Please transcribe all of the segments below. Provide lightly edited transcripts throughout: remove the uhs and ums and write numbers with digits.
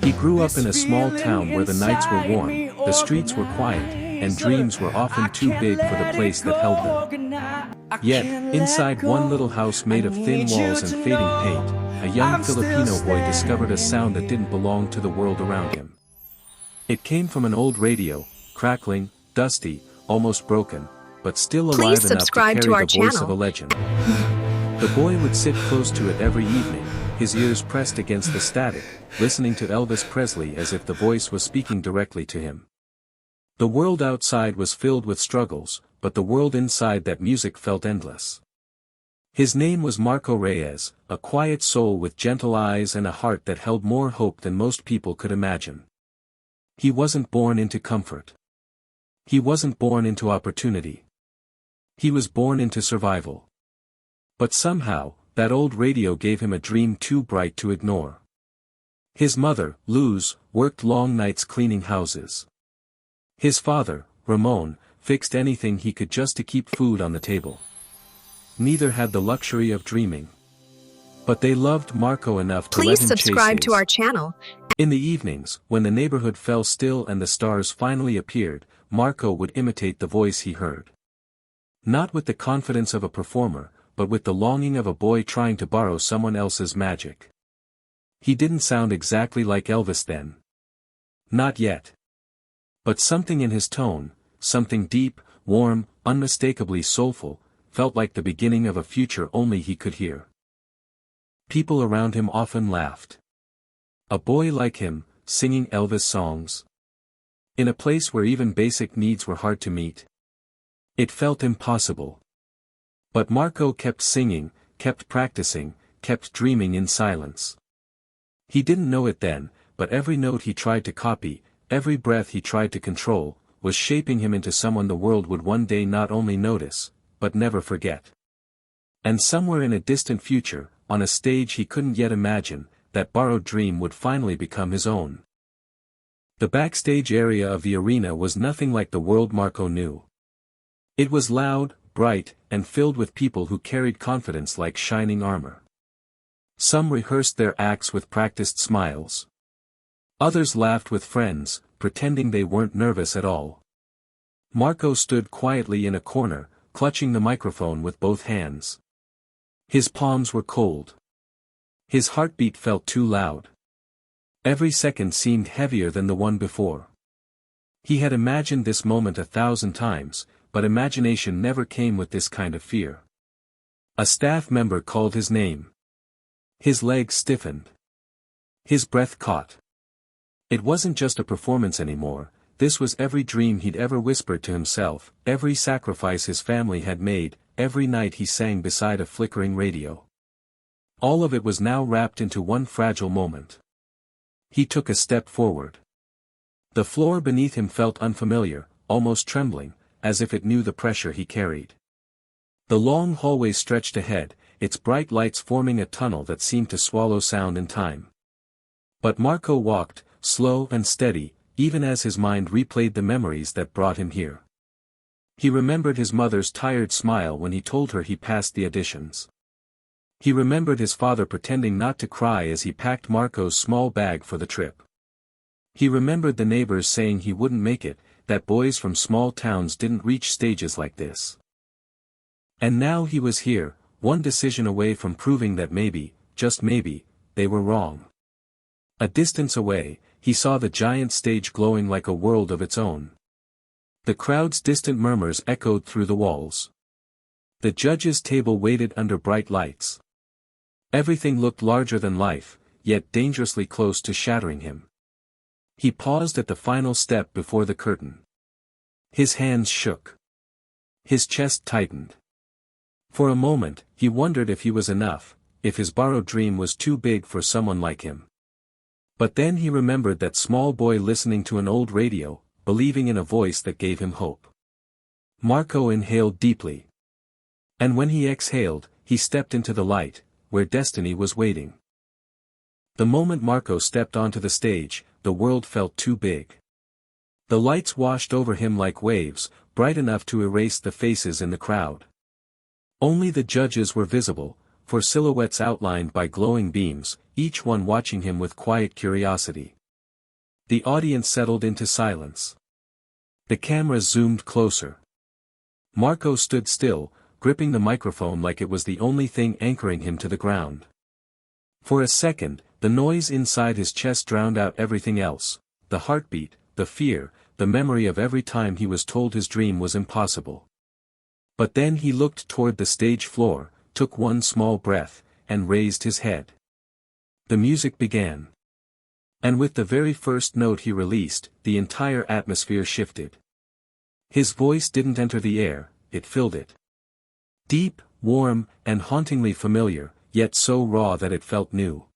He grew up in a small town where the nights were warm, the streets were quiet, and dreams were often too big for the place that held them. Yet, inside one little house made of thin walls and fading paint, a young Filipino boy discovered a sound that didn't belong to the world around him. It came from an old radio, crackling, dusty, almost broken, but still alive enough to carry the voice of a legend. The boy would sit close to it every evening, his ears pressed against the static, listening to Elvis Presley as if the voice was speaking directly to him. The world outside was filled with struggles, but the world inside that music felt endless. His name was Marco Reyes, a quiet soul with gentle eyes and a heart that held more hope than most people could imagine. He wasn't born into comfort. He wasn't born into opportunity. He was born into survival. But somehow, that old radio gave him a dream too bright to ignore. His mother, Luz, worked long nights cleaning houses. His father, Ramon, fixed anything he could just to keep food on the table. Neither had the luxury of dreaming. But they loved Marco enough to let him chase his. Please subscribe to our channel. In the evenings, when the neighborhood fell still and the stars finally appeared, Marco would imitate the voice he heard. Not with the confidence of a performer, but with the longing of a boy trying to borrow someone else's magic. He didn't sound exactly like Elvis then. Not yet. But something in his tone, something deep, warm, unmistakably soulful, felt like the beginning of a future only he could hear. People around him often laughed. A boy like him, singing Elvis songs. In a place where even basic needs were hard to meet. It felt impossible. But Marco kept singing, kept practicing, kept dreaming in silence. He didn't know it then, but every note he tried to copy, every breath he tried to control, was shaping him into someone the world would one day not only notice, but never forget. And somewhere in a distant future, on a stage he couldn't yet imagine, that borrowed dream would finally become his own. The backstage area of the arena was nothing like the world Marco knew. It was loud, bright, and filled with people who carried confidence like shining armor. Some rehearsed their acts with practiced smiles. Others laughed with friends, pretending they weren't nervous at all. Marco stood quietly in a corner, clutching the microphone with both hands. His palms were cold. His heartbeat felt too loud. Every second seemed heavier than the one before. He had imagined this moment 1,000 times, but imagination never came with this kind of fear. A staff member called his name. His legs stiffened. His breath caught. It wasn't just a performance anymore, this was every dream he'd ever whispered to himself, every sacrifice his family had made, every night he sang beside a flickering radio. All of it was now wrapped into one fragile moment. He took a step forward. The floor beneath him felt unfamiliar, almost trembling, as if it knew the pressure he carried. The long hallway stretched ahead, its bright lights forming a tunnel that seemed to swallow sound and time. But Marco walked, slow and steady, even as his mind replayed the memories that brought him here. He remembered his mother's tired smile when he told her he passed the auditions. He remembered his father pretending not to cry as he packed Marco's small bag for the trip. He remembered the neighbors saying he wouldn't make it, that boys from small towns didn't reach stages like this. And now he was here, one decision away from proving that maybe, just maybe, they were wrong. A distance away, he saw the giant stage glowing like a world of its own. The crowd's distant murmurs echoed through the walls. The judges' table waited under bright lights. Everything looked larger than life, yet dangerously close to shattering him. He paused at the final step before the curtain. His hands shook. His chest tightened. For a moment, he wondered if he was enough, if his borrowed dream was too big for someone like him. But then he remembered that small boy listening to an old radio, believing in a voice that gave him hope. Marco inhaled deeply. And when he exhaled, he stepped into the light, where destiny was waiting. The moment Marco stepped onto the stage, the world felt too big. The lights washed over him like waves, bright enough to erase the faces in the crowd. Only the judges were visible, for silhouettes outlined by glowing beams, each one watching him with quiet curiosity. The audience settled into silence. The camera zoomed closer. Marco stood still, gripping the microphone like it was the only thing anchoring him to the ground. For a second, the noise inside his chest drowned out everything else, the heartbeat, the fear, the memory of every time he was told his dream was impossible. But then he looked toward the stage floor, took one small breath, and raised his head. The music began. And with the very first note he released, the entire atmosphere shifted. His voice didn't enter the air, it filled it. Deep, warm, and hauntingly familiar, yet so raw that it felt new.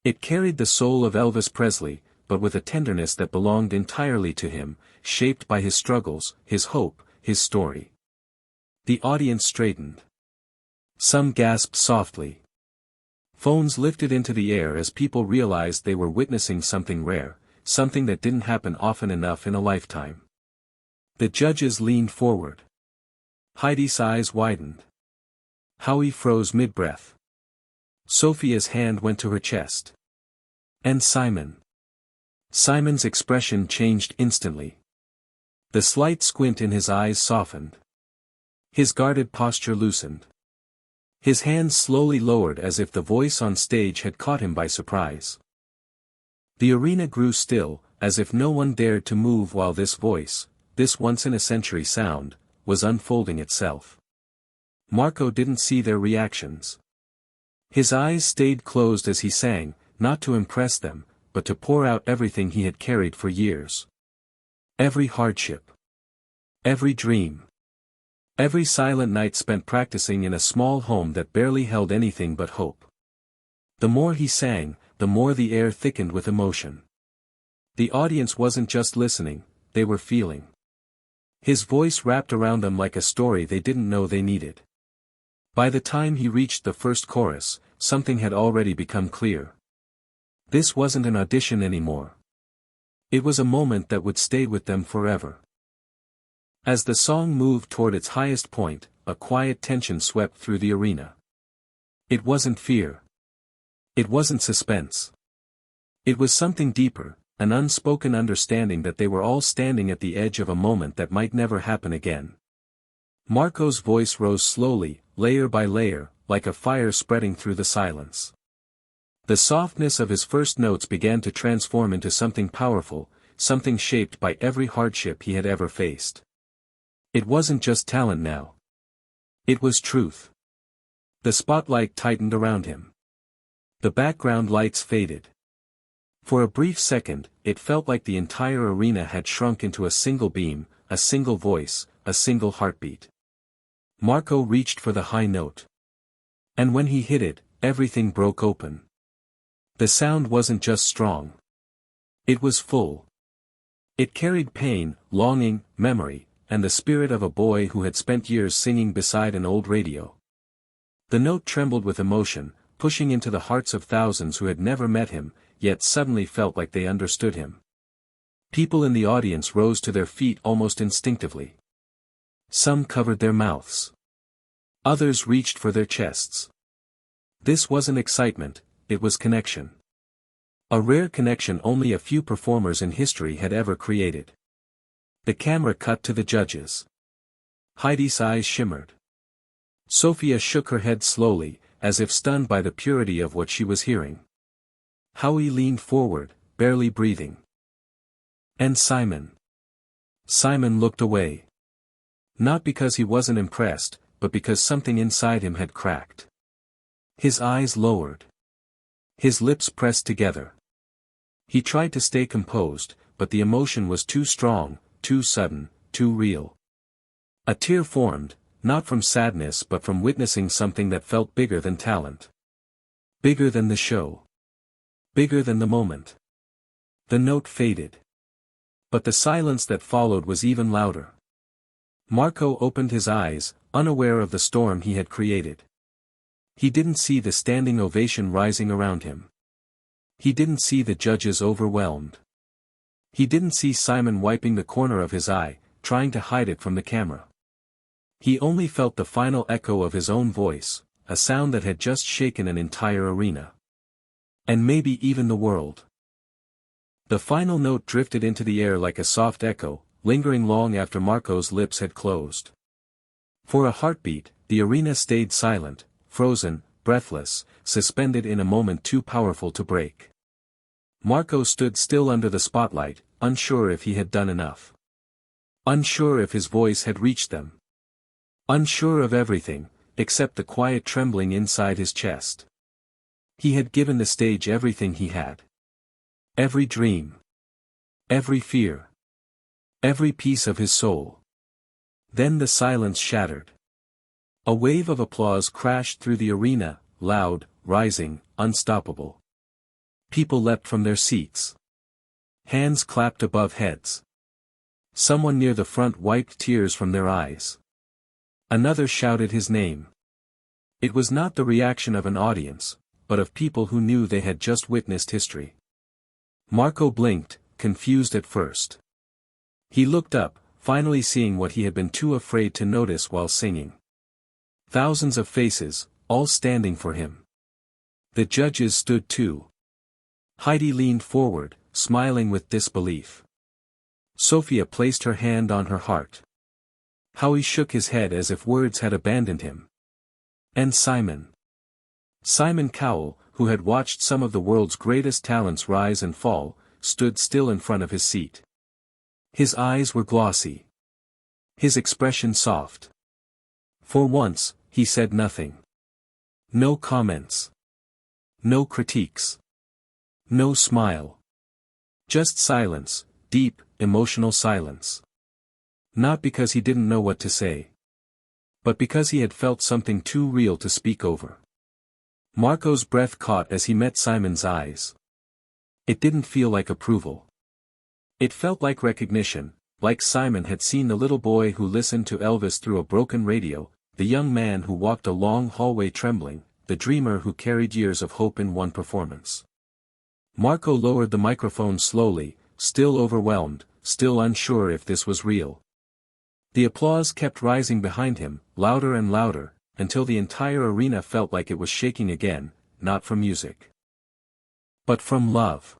It carried the soul of Elvis Presley, but with a tenderness that belonged entirely to him, shaped by his struggles, his hope, his story. The audience straightened. Some gasped softly. Phones lifted into the air as people realized they were witnessing something rare, something that didn't happen often enough in a lifetime. The judges leaned forward. Heidi's eyes widened. Howie froze mid-breath. Sophia's hand went to her chest. And Simon. Simon's expression changed instantly. The slight squint in his eyes softened. His guarded posture loosened. His hands slowly lowered as if the voice on stage had caught him by surprise. The arena grew still, as if no one dared to move while this voice, this once-in-a-century sound, was unfolding itself. Marco didn't see their reactions. His eyes stayed closed as he sang, not to impress them, but to pour out everything he had carried for years. Every hardship. Every dream. Every silent night spent practicing in a small home that barely held anything but hope. The more he sang, the more the air thickened with emotion. The audience wasn't just listening, they were feeling. His voice wrapped around them like a story they didn't know they needed. By the time he reached the first chorus, something had already become clear. This wasn't an audition anymore. It was a moment that would stay with them forever. As the song moved toward its highest point, a quiet tension swept through the arena. It wasn't fear. It wasn't suspense. It was something deeper, an unspoken understanding that they were all standing at the edge of a moment that might never happen again. Marco's voice rose slowly, layer by layer, like a fire spreading through the silence. The softness of his first notes began to transform into something powerful, something shaped by every hardship he had ever faced. It wasn't just talent now. It was truth. The spotlight tightened around him. The background lights faded. For a brief second, it felt like the entire arena had shrunk into a single beam, a single voice, a single heartbeat. Marco reached for the high note. And when he hit it, everything broke open. The sound wasn't just strong. It was full. It carried pain, longing, memory, and the spirit of a boy who had spent years singing beside an old radio. The note trembled with emotion, pushing into the hearts of thousands who had never met him, yet suddenly felt like they understood him. People in the audience rose to their feet almost instinctively. Some covered their mouths. Others reached for their chests. This wasn't excitement, it was connection. A rare connection only a few performers in history had ever created. The camera cut to the judges. Heidi's eyes shimmered. Sophia shook her head slowly, as if stunned by the purity of what she was hearing. Howie leaned forward, barely breathing. And Simon. Simon looked away. Not because he wasn't impressed, but because something inside him had cracked. His eyes lowered. His lips pressed together. He tried to stay composed, but the emotion was too strong, too sudden, too real. A tear formed, not from sadness but from witnessing something that felt bigger than talent. Bigger than the show. Bigger than the moment. The note faded. But the silence that followed was even louder. Marco opened his eyes, unaware of the storm he had created. He didn't see the standing ovation rising around him. He didn't see the judges overwhelmed. He didn't see Simon wiping the corner of his eye, trying to hide it from the camera. He only felt the final echo of his own voice, a sound that had just shaken an entire arena. And maybe even the world. The final note drifted into the air like a soft echo, lingering long after Marco's lips had closed. For a heartbeat, the arena stayed silent, frozen, breathless, suspended in a moment too powerful to break. Marco stood still under the spotlight, unsure if he had done enough. Unsure if his voice had reached them. Unsure of everything, except the quiet trembling inside his chest. He had given the stage everything he had. Every dream. Every fear. Every piece of his soul. Then the silence shattered. A wave of applause crashed through the arena, loud, rising, unstoppable. People leapt from their seats. Hands clapped above heads. Someone near the front wiped tears from their eyes. Another shouted his name. It was not the reaction of an audience, but of people who knew they had just witnessed history. Marco blinked, confused at first. He looked up, finally seeing what he had been too afraid to notice while singing. Thousands of faces, all standing for him. The judges stood too. Heidi leaned forward, smiling with disbelief. Sophia placed her hand on her heart. Howie shook his head as if words had abandoned him. And Simon. Simon Cowell, who had watched some of the world's greatest talents rise and fall, stood still in front of his seat. His eyes were glossy. His expression soft. For once, he said nothing. No comments. No critiques. No smile. Just silence, deep, emotional silence. Not because he didn't know what to say. But because he had felt something too real to speak over. Marco's breath caught as he met Simon's eyes. It didn't feel like approval. It felt like recognition, like Simon had seen the little boy who listened to Elvis through a broken radio, the young man who walked a long hallway trembling, the dreamer who carried years of hope in one performance. Marco lowered the microphone slowly, still overwhelmed, still unsure if this was real. The applause kept rising behind him, louder and louder, until the entire arena felt like it was shaking again, not from music, but from love.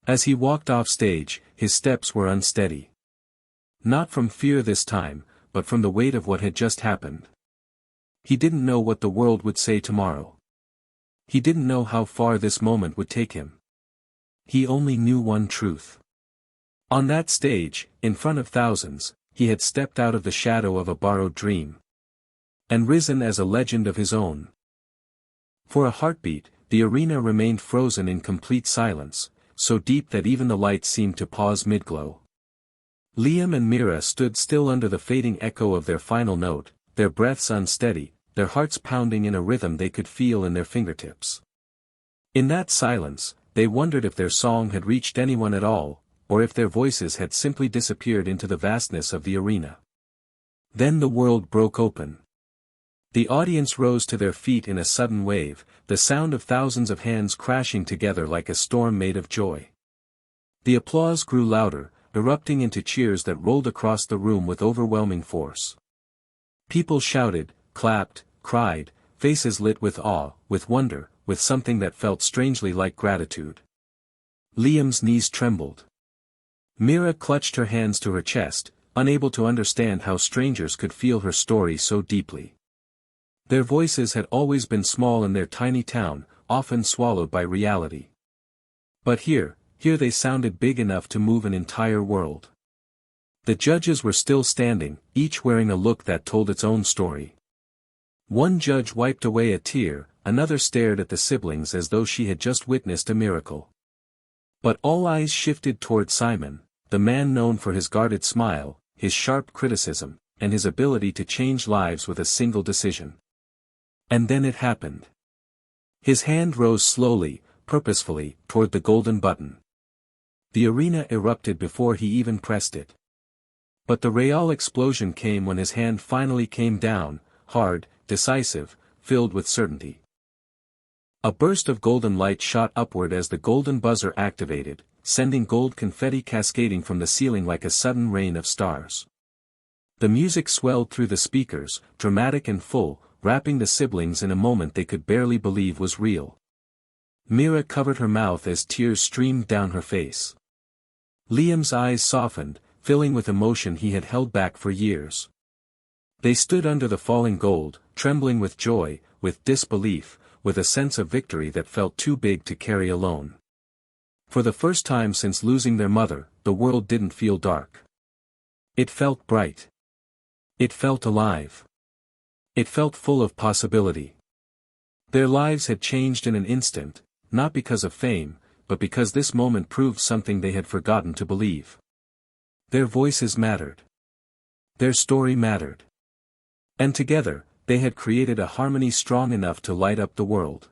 As he walked off stage, his steps were unsteady. Not from fear this time, but from the weight of what had just happened. He didn't know what the world would say tomorrow. He didn't know how far this moment would take him. He only knew one truth. On that stage, in front of thousands, he had stepped out of the shadow of a borrowed dream. And risen as a legend of his own. For a heartbeat, the arena remained frozen in complete silence, so deep that even the lights seemed to pause mid-glow. Liam and Mira stood still under the fading echo of their final note, their breaths unsteady, their hearts pounding in a rhythm they could feel in their fingertips. In that silence, they wondered if their song had reached anyone at all, or if their voices had simply disappeared into the vastness of the arena. Then the world broke open. The audience rose to their feet in a sudden wave, the sound of thousands of hands crashing together like a storm made of joy. The applause grew louder, erupting into cheers that rolled across the room with overwhelming force. People shouted, clapped, cried, faces lit with awe, with wonder, with something that felt strangely like gratitude. Liam's knees trembled. Mira clutched her hands to her chest, unable to understand how strangers could feel her story so deeply. Their voices had always been small in their tiny town, often swallowed by reality. But here they sounded big enough to move an entire world. The judges were still standing, each wearing a look that told its own story. One judge wiped away a tear, another stared at the siblings as though she had just witnessed a miracle. But all eyes shifted toward Simon, the man known for his guarded smile, his sharp criticism, and his ability to change lives with a single decision. And then it happened. His hand rose slowly, purposefully, toward the golden button. The arena erupted before he even pressed it. But the real explosion came when his hand finally came down, hard, decisive, filled with certainty. A burst of golden light shot upward as the golden buzzer activated, sending gold confetti cascading from the ceiling like a sudden rain of stars. The music swelled through the speakers, dramatic and full, wrapping the siblings in a moment they could barely believe was real. Mira covered her mouth as tears streamed down her face. Liam's eyes softened, filling with emotion he had held back for years. They stood under the falling gold, trembling with joy, with disbelief, with a sense of victory that felt too big to carry alone. For the first time since losing their mother, the world didn't feel dark. It felt bright. It felt alive. It felt full of possibility. Their lives had changed in an instant, not because of fame, but because this moment proved something they had forgotten to believe. Their voices mattered. Their story mattered. And together, they had created a harmony strong enough to light up the world.